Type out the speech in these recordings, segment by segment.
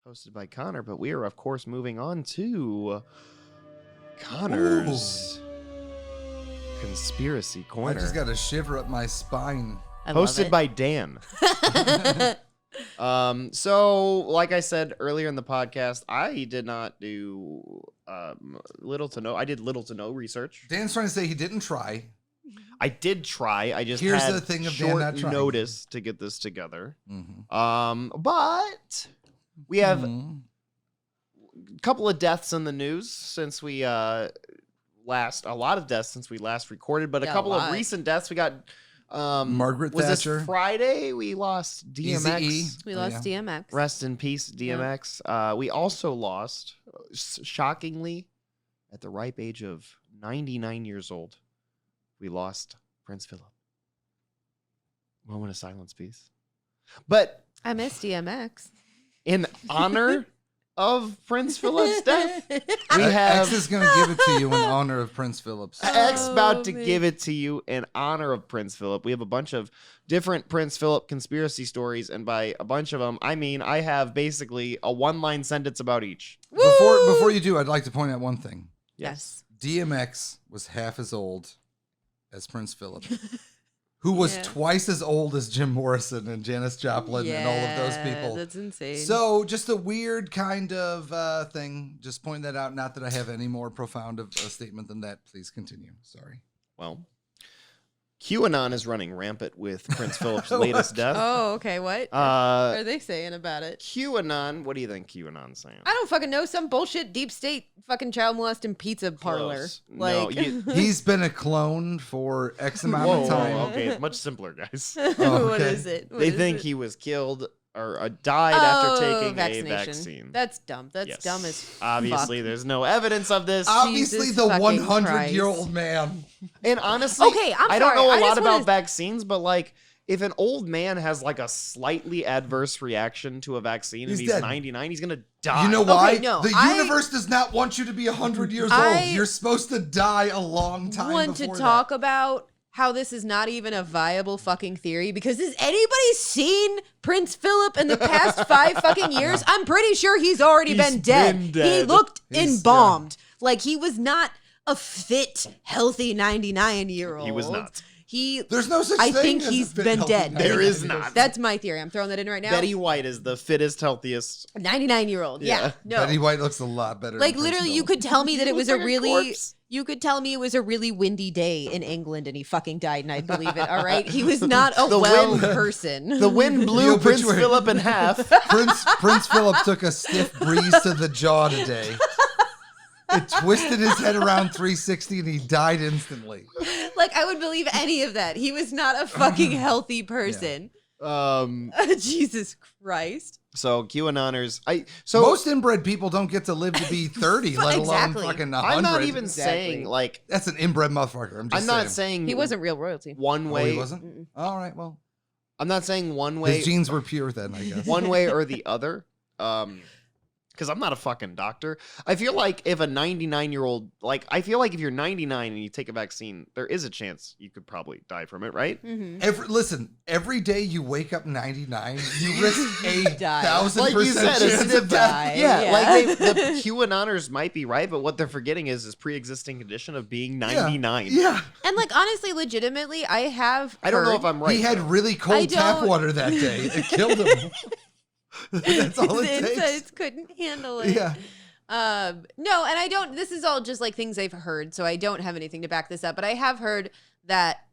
hosted by Connor. But we are, of course, moving on to Connor's Conspiracy Corner. I just got a shiver up my spine. Hosted by Dan. So, like I said earlier in the podcast, I did not do little to no. I did little to no research. Dan's trying to say he didn't try. I did try. I just Here's had the thing of Dan short not trying. notice to get this together. Mm-hmm. But we have Mm-hmm. a couple of deaths in the news since we a lot of deaths since we last recorded, but a couple of recent deaths. We got Margaret was Thatcher. This Friday we lost DMX. Eazy-E. We lost DMX. Rest in peace, DMX. We also lost, shockingly, at the ripe age of 99 years old, we lost Prince Philip. Moment of silence, please. But I miss DMX. in honor of Prince Philip's death, we X have is going to give it to you in honor of Prince Philip's. X about to man. give it to you in honor of Prince Philip. We have a bunch of different Prince Philip conspiracy stories, and by a bunch of them, I mean I have basically a one-line sentence about each. Before you do, I'd like to point out one thing. Yes. DMX was half as old as Prince Philip, who was Yeah. twice as old as Jim Morrison and Janis Joplin and all of those people. That's insane. So just a weird kind of thing. Just point that out. Not that I have any more profound of a statement than that. Please continue. Sorry. Well, QAnon is running rampant with Prince Philip's latest death. Oh, okay. What Uh, are they saying about it? QAnon, what do you think QAnon's saying? I don't fucking know. Some bullshit deep state fucking child molesting pizza parlor. Close. Like, No, you- He's been a clone for X amount Whoa, of time. okay, it's much simpler, guys. Oh, what okay. is it? What They is think it? he was killed or died after taking vaccination. a vaccine. That's dumb. That's Yes. dumb as Obviously, fuck. there's no evidence of this. Obviously, Jesus the fucking 100-year-old man. And honestly, Okay, I'm I don't sorry. know a I lot just about wanna- vaccines, but like, if an old man has like a slightly adverse reaction to a vaccine He's and he's dead. 99, he's gonna die. You know why? no, the universe does not want you to be 100 years old. You're supposed to die a long time want to before talk about how this is not even a viable fucking theory, because has anybody seen Prince Philip in the past 5 fucking years? I'm pretty sure he's already He's been dead. been dead. He looked He's- embalmed. Like, he was not a fit, healthy 99-year-old. He was not. There's no such I thing think as a he's fit, been healthy dead. 99 There is year old. not. That's my theory. I'm throwing that in right now. Betty White is the fittest, healthiest. 99-year-old. Yeah. Yeah. No. Betty White looks a lot better. Like, than Prince literally, you Philip. could tell me that it was a looks like a really, corpse. you could tell me it was a really windy day in England and he fucking died and I'd believe it, all right? He was not a The well wind- person. The wind blew The Prince obituary. Philip in half. Prince Philip took a stiff breeze to the jaw today. It twisted his head around 360 and he died instantly. Like, I would believe any of that. He was not a fucking healthy person. Jesus Christ. So QAnoners, Most inbred people don't get to live to be 30, let alone Exactly. fucking 100. I'm not even Exactly. saying like That's an inbred motherfucker. I'm just I'm not saying He wasn't real royalty. one Oh, way. he wasn't? All right, well. I'm not saying one way. His genes were pure then, I guess. One way or the other. Because I'm not a fucking doctor. I feel like if a 99-year-old, like, I feel like if you're 99 and you take a vaccine, there is a chance you could probably die from it, right? Mm-hmm. Listen, every day you wake up 99, you risk a Die. 1,000% Like you said, chance it's of death. die. Yeah, Yeah. like the QAnoners might be right, but what they're forgetting is this pre-existing condition of being 99. Yeah. And, like, honestly, legitimately, I have I don't know heard- if I'm right. He had though. really cold tap don't- water that day. It killed him. That's all it His takes. insides couldn't handle it. Yeah. No, and I don't, this is all just like things I've heard, so I don't have anything to back this up, but I have heard that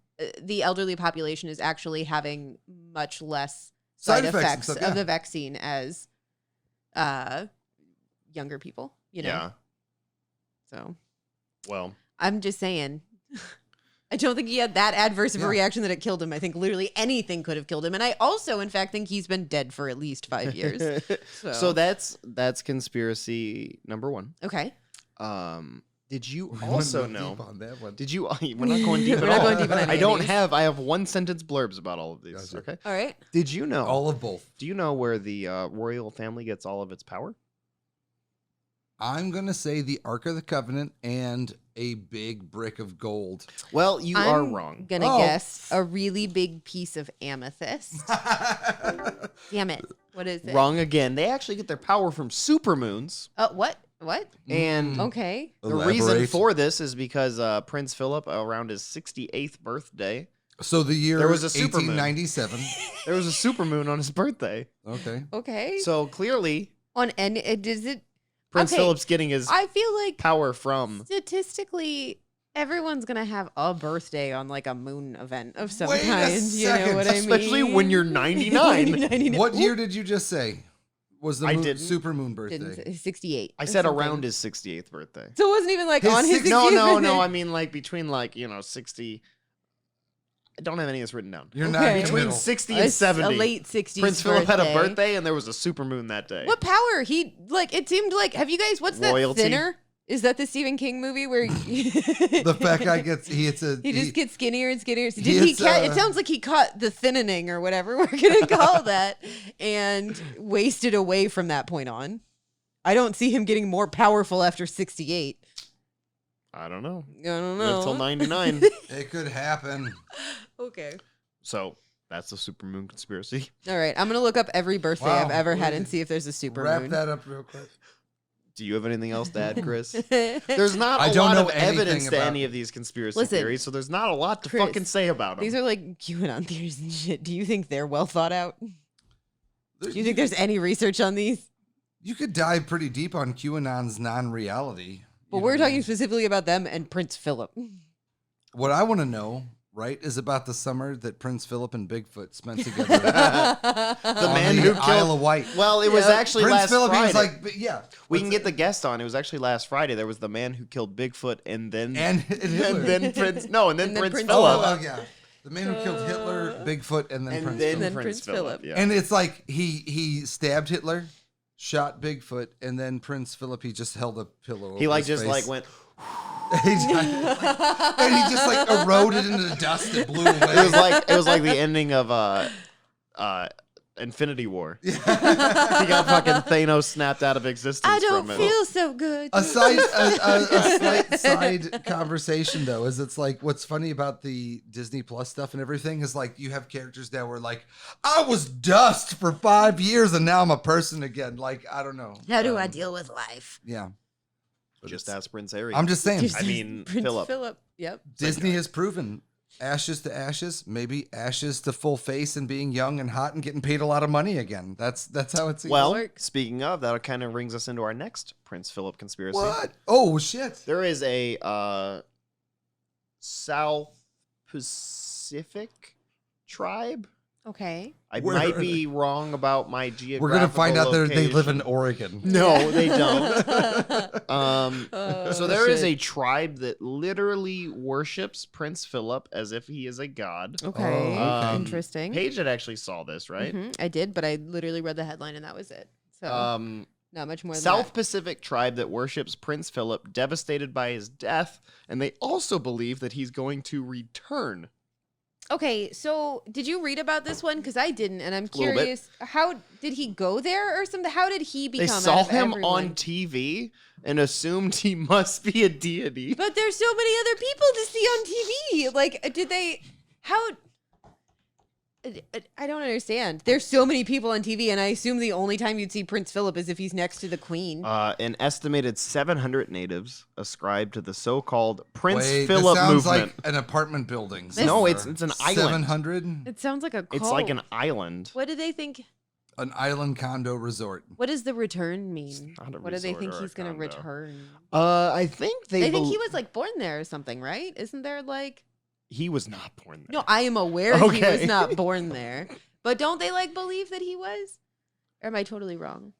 the elderly population is actually having much less side Side effects and effects stuff, of yeah. the vaccine as younger people, you know? Yeah, So well, I'm just saying. I don't think he had that adverse of a Yeah. reaction that it killed him. I think literally anything could have killed him. And I also, in fact, think he's been dead for at least 5 years. so that's conspiracy number 1. Okay. Did you We also went know? deep on that one. Did you? We're not going deep We're at not all. going deep on any I of don't these. have. I have one sentence blurbs about all of these. Gotcha. Okay. All right. Did you know? All of both. Do you know where the royal family gets all of its power? I'm going to say the Ark of the Covenant and a big brick of gold. Well, you are wrong. I'm gonna guess a really big piece of amethyst. Damn it. What is it? Wrong again. They actually get their power from supermoons. What? What? And Okay. the reason for this is because Prince Philip, around his 68th birthday, So the year There was a supermoon. 1897. there was a supermoon on his birthday. Okay. Okay. So clearly, On any, does it? Prince Okay. Philip's getting his I feel like power from. statistically, everyone's gonna have a birthday on like a moon event of some Wait a kind. You know second. what I mean? Especially when you're 99. 99. What year did you just say was the I moon, didn't. supermoon birthday? Didn't 68. I or said something. around his 68th birthday. So it wasn't even like His on his 60 No, 60th no, birthday. no. I mean, like between 60. I don't have any of this written down. You're not Okay. in the Between middle. 60 A and 70. late 60s. Prince Philip had a birthday, and there was a supermoon that day. What power? He like it seemed like. Have you guys? What's Royalty. that? Thinner? Is that the Stephen King movie where The fat guy gets he just gets skinnier and skinnier? Did he? gets, It sounds like he caught the thinning or whatever we're gonna call that, and wasted away from that point on. I don't see him getting more powerful after 68. I don't know. I don't know. Until 99. It could happen. Okay. So that's the supermoon conspiracy. All right. I'm gonna look up every birthday Wow. I've ever had and see if there's a super Wrap moon. that up real quick. Do you have anything else to add, Chris? There's not I a don't lot know of evidence anything to about- any of these conspiracy Listen, theories, so there's not a lot to Chris, fucking say about them. These are like QAnon theories and shit. Do you think they're well thought out? Do you think there's any research on these? You could dive pretty deep on QAnon's non-reality. But You we're know? talking specifically about them and Prince Philip. What I want to know, right, is about the summer that Prince Philip and Bigfoot spent together. the on man the who Isle killed. of Wight. Well, it was Yeah. actually Prince last Philip, he Friday. was like, but yeah. We can get the guest on. It was actually last Friday. There was the man who killed Bigfoot, and then and Hitler. and then Prince. No, and then And then Prince Prince Philip, Oh, yeah. The man who killed Hitler, Bigfoot, and then and Prince then, Philip. Prince Prince Philip. Philip. Yeah. And it's like he stabbed Hitler, shot Bigfoot, and then Prince Philip, he just held a pillow over he like his just face. like went. He died, and he just like eroded into the dust and blew away. It was like the ending of Infinity War. He got fucking Thanos snapped out of existence. I don't from it. feel so good. A slight side conversation though is it's like what's funny about the Disney Plus stuff and everything is like you have characters that were like I was dust for 5 years and now I'm a person again. Like I don't know. How do I deal with life? Yeah, but Just it's- ask Prince Harry. I'm just saying. I mean, Prince Philip. Philip. Yep. Disney has proven ashes to ashes, maybe ashes to full face and being young and hot and getting paid a lot of money again. That's how it's Well, work. speaking of, that kind of brings us into our next Prince Philip conspiracy. what? Oh shit! There is a South Pacific tribe. Okay. I Where might are be wrong about my geographical We're gonna find out they live in location. Oregon. No, they don't. Oh, So there is shit. a tribe that literally worships Prince Philip as if he is a god. Okay. Oh, Interesting. Paige had actually saw this, right? Mhm, I did, but I literally read the headline and that was it. So not much more than South that. Pacific tribe that worships Prince Philip, devastated by his death, and they also believe that he's going to return. Okay, so did you read about this one? Because I didn't, and I'm little bit. curious. How did he go there or something? How did he become? They out saw of him everyone? on TV and assumed he must be a deity. But there's so many other people to see on TV. Like, did they? How? I don't understand. There's so many people on TV, and I assume the only time you'd see Prince Philip is if he's next to the Queen. An estimated 700 natives ascribe to the so-called Prince Wait, Philip this sounds movement. like an apartment building. No, somewhere. it's an island. 700, It sounds like a cult. It's like an island. What do they think? an island condo resort. What does the return mean? not a What do they resort think or a he's going to condo. return? I think They think bel- he was like born there or something, right? Isn't there like? he was not born there. No, I am aware he was Okay. not born there. But don't they like believe that he was? Or am I totally wrong?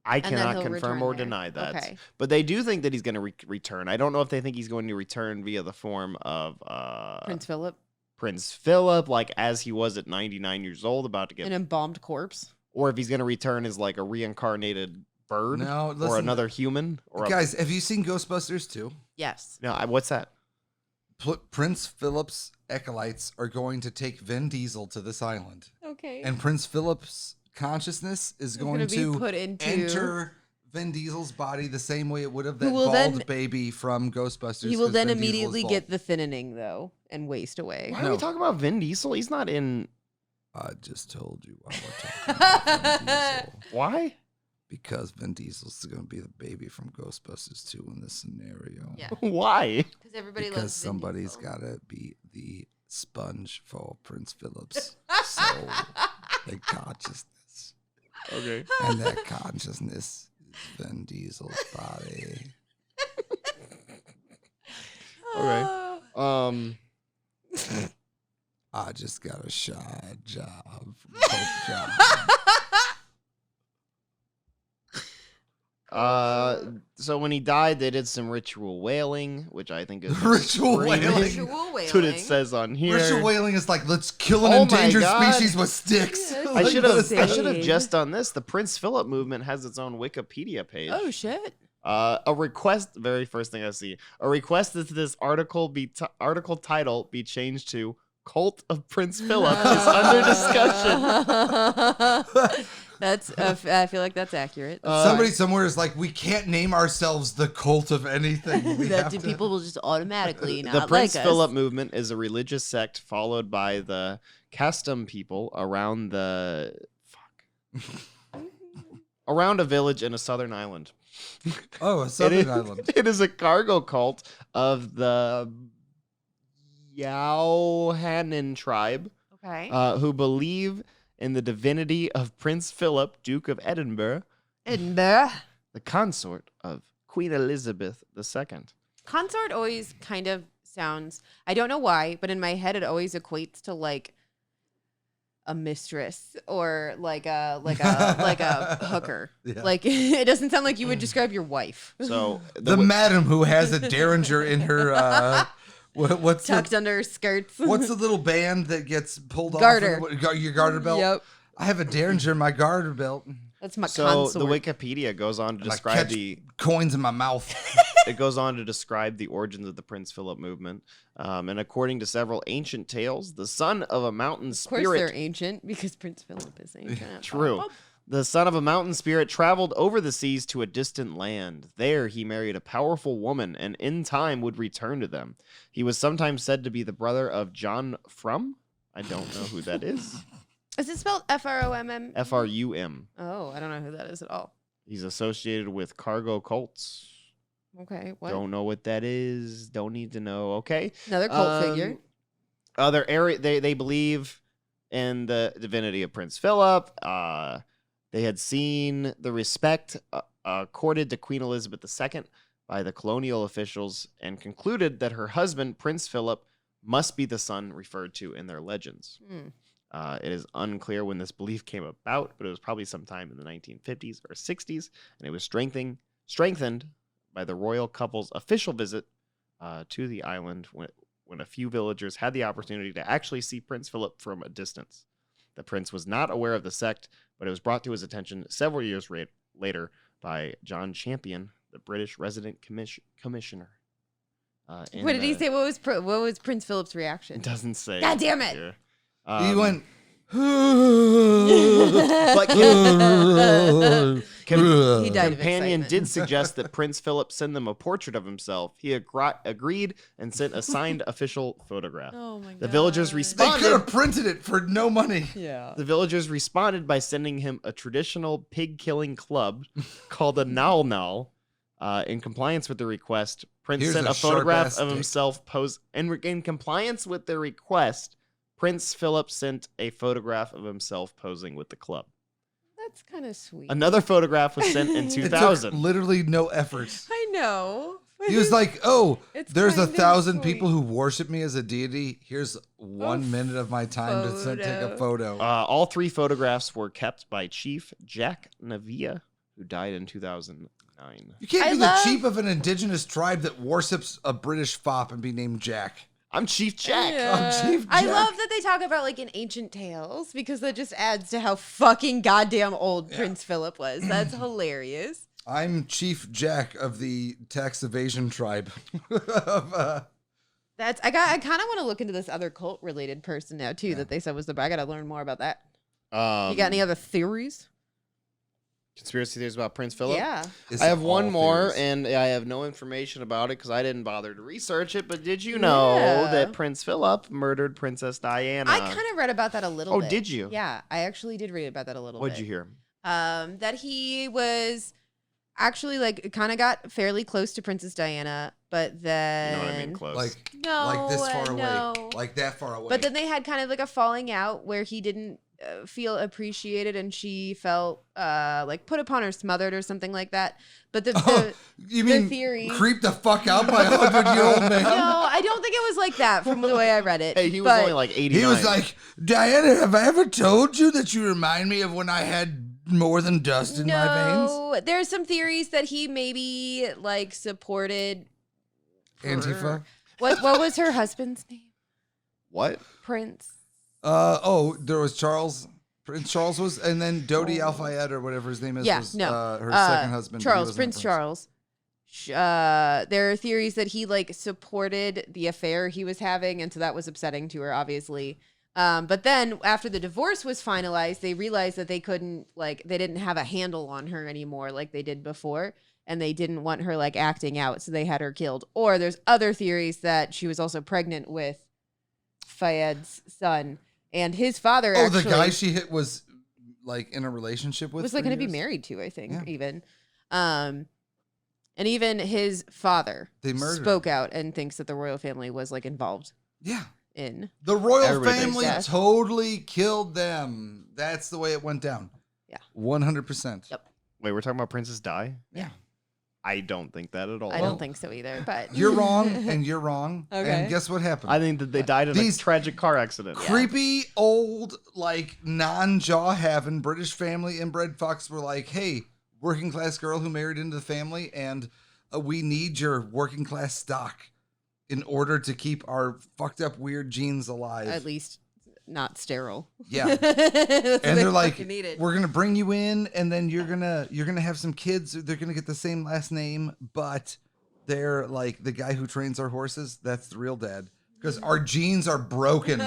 I And then cannot he'll confirm return or there. deny that. Okay. But they do think that he's going to return. I don't know if they think he's going to return via the form of Prince Philip, Prince Philip, like as he was at 99 years old, about to get, an embalmed corpse. or if he's going to return as like a reincarnated bird No, or listen, another human. Or guys, have you seen Ghostbusters 2? Yes. no, what's that? Prince Philip's acolytes are going to take Vin Diesel to this island, Okay. and Prince Philip's consciousness is It's gonna going be to put into- enter Vin Diesel's body the same way it would have that will bald then- baby from Ghostbusters. He will 'cause then Vin Diesel is immediately bald. get the thinning though and waste away. Why are we talking about Vin Diesel? He's not in. I just told you why we're talking about Vin Diesel. Why? Because Vin Diesel's going to be the baby from Ghostbusters 2 in this scenario. Yeah, Why? because everybody Because loves Vin somebody's Diesel. got to be the sponge for Prince Philip's soul, the consciousness. Okay. And that consciousness is Vin Diesel's body. Okay. I just got a shy job from Pope John. So when he died, they did some ritual wailing, which I think is Ritual screaming. wailing? Ritual wailing. That's what it says on here. Ritual whaling is like, let's kill an Oh my endangered God. species with sticks. Yeah, I Like, should what have. is I that? should have insane. just done this. The Prince Philip movement has its own Wikipedia page. Oh shit! A request. Very first thing I see. A request that this article title be changed to "Cult of Prince Philip" is under discussion. That's. I feel like that's accurate. Somebody somewhere is like, we can't name ourselves the cult of anything. We that have to. people will just automatically not The Prince like Philip us. movement is a religious sect followed by the custom people around the around a village in a southern island. Oh, a It southern is- island. It is a cargo cult of the Yaohanan tribe Okay. who believe in the divinity of Prince Philip, Duke of Edinburgh, Edinburgh. the consort of Queen Elizabeth II. Consort always kind of sounds. I don't know why, but in my head it always equates to like a mistress or like a hooker. Yeah. Like it doesn't sound like you would describe your wife. So The madam who has a derringer in her. What's Tucked under her skirts. what's the little band that gets pulled Garter. off? Your garter belt? Yep. I have a derringer in my garter belt. That's my So consort. the Wikipedia goes on to And I describe catch the coins in my mouth. it goes on to describe the origins of the Prince Philip movement. And according to several ancient tales, the son of a mountain Of course they're spirit. ancient because Prince Philip is ancient. True. The son of a mountain spirit traveled over the seas to a distant land. There he married a powerful woman and in time would return to them. He was sometimes said to be the brother of John Frum. I don't know who that is. Is it spelled F-R-O-M-M? F-R-U-M. Oh, I don't know who that is at all. He's associated with cargo cults. Okay, what? Don't know what that is. Don't need to know. Okay. Another cult figure. Other area they believe in the divinity of Prince Philip. They had seen the respect accorded to Queen Elizabeth II by the colonial officials and concluded that her husband, Prince Philip, must be the son referred to in their legends. Hmm. It is unclear when this belief came about, but it was probably sometime in the 1950s or 60s, and it was strengthened by the royal couple's official visit to the island when a few villagers had the opportunity to actually see Prince Philip from a distance. The prince was not aware of the sect, but it was brought to his attention several years later by John Champion, the British resident commissioner. What did he say? What was Prince Philip's reaction? It doesn't say. God damn it. here. He went. But He died of Companion excitement. did suggest that Prince Philip send them a portrait of himself. He agreed and sent a signed official photograph. Oh my god. The villagers They responded. could have printed it for no money. Yeah. The villagers responded by sending him a traditional pig-killing club called a nal nal. In compliance with the request, Prince Here's sent a a photograph sharp-ass of dick. himself posed. In compliance with the request, Prince Philip sent a photograph of himself posing with the club. That's kind of sweet. Another photograph was sent in It took 2000. literally no effort. I know. He was like, "Oh, It's there's kind of 1,000 sweet. people who worship me as a deity. Here's 1 minute of my time to take a photo." All three photographs were kept by Chief Jack Navia, who died in 2009. You can't I be love- the chief of an indigenous tribe that worships a British fop and be named Jack. I'm Chief Jack. Yeah. Chief I Jack. love that they talk about like in ancient tales because that just adds to how fucking goddamn old Prince Philip was. That's hilarious. I'm Chief Jack of the tax evasion tribe. Of, That's I kind of want to look into this other cult related person now too that they said was the. I got to learn more about that. You got any other theories? Conspiracy theories about Prince Philip? Yeah. I have one all more, theories. and I have no information about it because I didn't bother to research it. But did you know Yeah. that Prince Philip murdered Princess Diana? I kind of read about that a little bit. Oh, did you? Yeah, I actually did read about that a little What'd bit. you hear? That he was actually like kind of got fairly close to Princess Diana, but You then know what I mean? Close. no, this far no. away, like that far away. But then they had kind of like a falling out where he didn't feel appreciated and she felt like put upon or smothered or something like that. But you the mean theory. creeped the fuck out by a 100-year-old man? No, I don't think it was like that from the way I read it. Hey, he was but only like 89. He was like, Diana, have I ever told you that you remind me of when I had more than dust in my veins? No, there's some theories that he maybe like supported Antifa. What was her husband's name? What? Prince. There was Charles. Prince Charles was, and then Dodi Al-Fayed or whatever his name is was her second husband. but he Charles, wasn't Prince a Charles. There are theories that he like supported the affair he was having, and so that was upsetting to her, obviously. But then after the divorce was finalized, they realized that they didn't have a handle on her anymore like they did before, and they didn't want her like acting out, so they had her killed. Or there's other theories that she was also pregnant with Fayed's son, and his father. Oh, actually, the guy she hit was like in a relationship with. was like for going to be years? married to, I think, Yeah. even. And even his father They murdered spoke out and thinks that the royal family was like involved Yeah. in. The royal Everybody thinks family that. totally killed them. That's the way it went down. Yeah. 100%. Yep. Wait, we're talking about Princess Di? Yeah. I don't think that at all. I don't think so either, but You're wrong, and you're wrong. Okay. And guess what happened? I think that they died in These a tragic car accident. Creepy old, like non-jaw having British family inbred fucks were like, hey, working class girl who married into the family, and we need your working class stock in order to keep our fucked up weird genes alive. at least not sterile. Yeah. That's what And they they're like, fucking needed. we're gonna bring you in, and then you're gonna have some kids. They're gonna get the same last name, but they're like the guy who trains our horses. That's the real dad, because our genes are broken,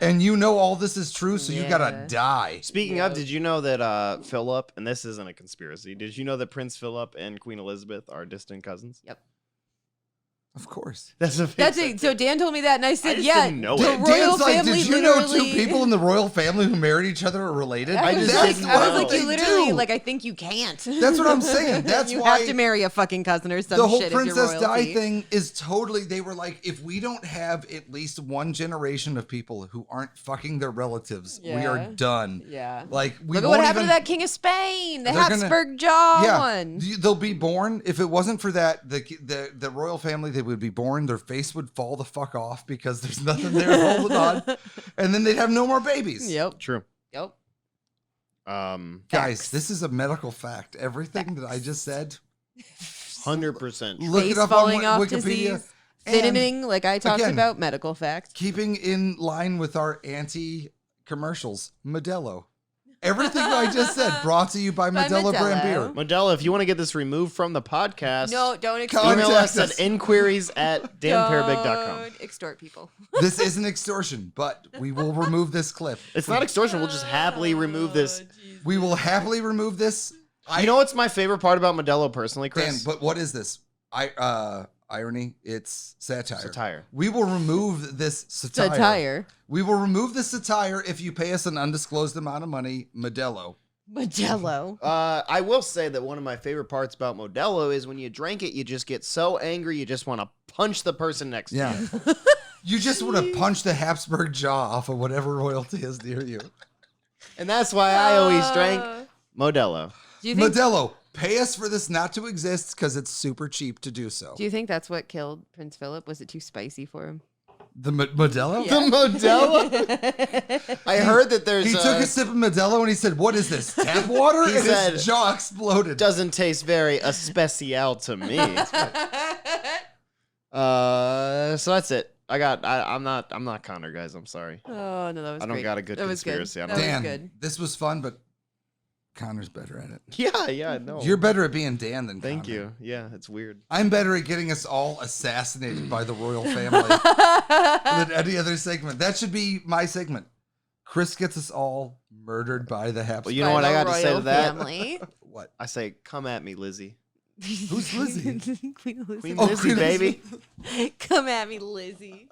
and you know all this is true, so you gotta Yeah. die. Speaking of, did you know that Philip, and this isn't a conspiracy, did you know that Prince Philip and Queen Elizabeth are distant cousins? Yep. Of course. That's a That's it. So Dan told me that, and I said, just "Yeah, didn't know the it. royal Dan's like, family did you know literally." two people in the royal family who married each other are related? I just That's didn't what know. I was like, they you literally, do. like, I think you can't. That's what I'm saying. That's you why have to marry a fucking cousin or some the whole shit. if you're Princess Di royalty. thing is totally. They were like, if we don't have at least one generation of people who aren't fucking their relatives, we are Yeah. done. Yeah. Like we Look at won't what happened even, to that King of Spain, the They're gonna- Habsburg jaw Yeah, one. they'll be born. If it wasn't for that, the royal family, they would be born. Their face would fall the fuck off because there's nothing there holding on, and then they'd have no more babies. Yep. True. Yep. Guys, Facts. this is a medical fact. Everything that I just said, 100%. look Face it up falling on off Wikipedia. disease. And Thinning, like I talked again, about, medical fact. keeping in line with our anti-commercials, Modelo. Everything I just said brought to you by By Modelo brand Modelo. beer. Modella, if you want to get this removed from the podcast, No, don't Contact email us us. at inquiries@danpairbig.com. Don't extort people. This isn't extortion, but we will remove this clip. It's not extortion. We'll just happily remove this. We will happily remove this. You know what's my favorite part about Modelo personally, Dan, Chris? but what is this? Irony. It's satire. Satire. We will remove this satire. Satire. We will remove the satire if you pay us an undisclosed amount of money, Modelo. Modelo. I will say that one of my favorite parts about Modelo is when you drink it, you just get so angry, you just want to punch the person next to Yeah. you. You just want to punch the Habsburg jaw off of whatever royalty is near you. And that's why I always drank Modelo. Do you think? Modelo, pay us for this not to exist because it's super cheap to do so. Do you think that's what killed Prince Philip? Was it too spicy for him? The Modelo? Yeah. The Modelo? I heard that there's He took a sip of Modelo and he said, "What is this? Tap water?" He And said- his jaw exploded. doesn't taste very especial to me. So that's it. I'm not Connor, guys. I'm sorry. Oh no, that was I don't great. got a good That was conspiracy. Good. I That don't- was Dan, good. this was fun, but Connor's better at it. Yeah, no. You're better at being Dan than Thank Connor. you. Yeah, it's weird. I'm better at getting us all assassinated by the royal family than any other segment. That should be my segment. Chris gets us all murdered by the Habsburgs. Well, you know what I got to say to royal that? family. What? I say, come at me, Lizzie. Who's Lizzie? Queen Elizabeth. Queen Oh, Lizzie, Queen baby. Come at me, Lizzie.